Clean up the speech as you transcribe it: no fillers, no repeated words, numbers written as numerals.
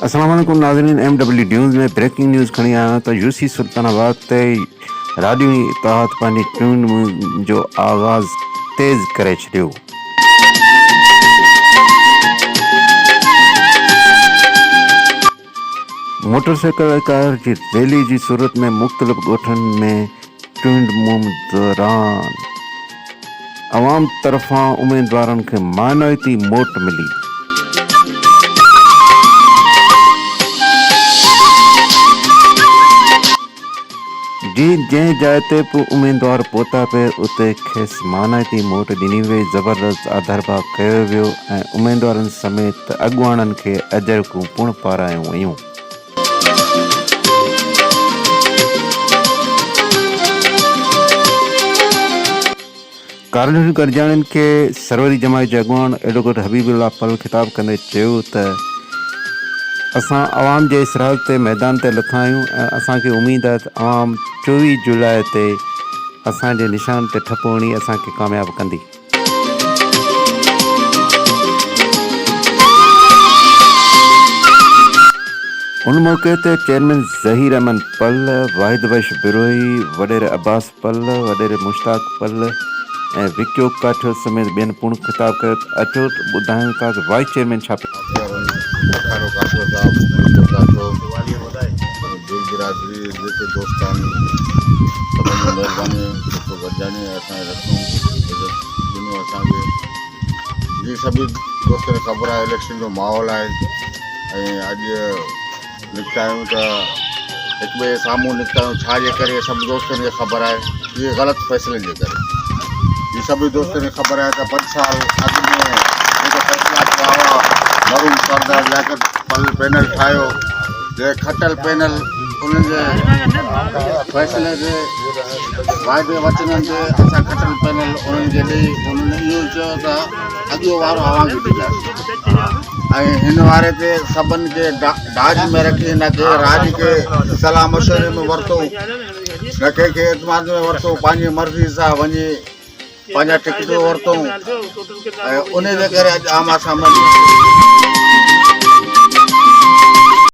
अस्सलाम वालेकुम नाज़रीन, MW न्यूज़ में ब्रेकिंग न्यूज़ खणी आया तो यूसी सुल्तान आबाद ते राॼोणी इत्तहाद पंहिंजी चूंड जो आगाज़ तेज़ करे छॾियो। मोटरसाइकिल कार जी रैली जी सूरत में मुख़्तलिफ़ ॻोठनि में चूंड मुहिम दौरान अवाम तरफ़ां उम्मीदवारनि खे मनाइती मोट मिली। जंहिं जाइ ते उम्मीदवार पहुता पे उते खेसि मनाइती मोट ॾिनी वई। ज़बरदस्त आदरभाव कयो वियो ऐं उम्मीदवारनि समेत अॻुवाणनि खे अजरकूं पिणु पारायूं वयूं। कारगिल गॾिजाणियुनि खे सरवरी जमायत जे अॻुवान एडवोकेट हबीबुल्ला पल ख़िताब कंदे चयो त असां अवाम जे इसरार ते मैदान ते लथा आहियूं ऐं असांखे उमेद आहे त अवाम 24 जुलाई ते असांजे निशान ते ठपो हणी असांखे कामयाबु कंदी। उन मौक़े ते चेयरमैन ज़हीर अहमद पल, वाहिद बख्श बिरोही, वॾेरे अब्बास पल, वॾेरे मुश्ताक पल ऐं विक्यो काठियो समेत ॿियनि पिणु ख़िताब कयो। अचो ॿुधायूं था त वाइस चेयरमैन छा जी सभी दोस्तों खे ख़बर आहे इलेक्शन जो माहौल आहे ऐं अॼु निकिता आहियूं त हिक ॿिए साम्हूं निकिता आहियूं छाजे करे सभु दोस्तनि खे ख़बर आहे इहे ग़लति फ़ैसिलनि जे करे। जी सभी दोस्तनि खे ख़बर आहे त 5 साल अॻु में जेके फ़ैसिला थिया हुआ मरून सरदार लियाकत पल पैनल ठाहियो जे खटल पैनल उन्हनि जे फ़ैसिले ते वाइदे वचननि ते असां खटल पैनल उन्हनि खे ॾेई उन्हनि इहो चयो त अॻियो वारो आवाज़ ॾींदासीं ऐं हिन वारे ते सभिनि खे डाज में रखी न के राज खे सलाह मशवरे में वरितो न कंहिंखे एतमाद में वरितो, पंहिंजी मर्ज़ी सां वञी पंहिंजा टिकटूं वरितऊं ऐं उन जे करे अॼु आम सां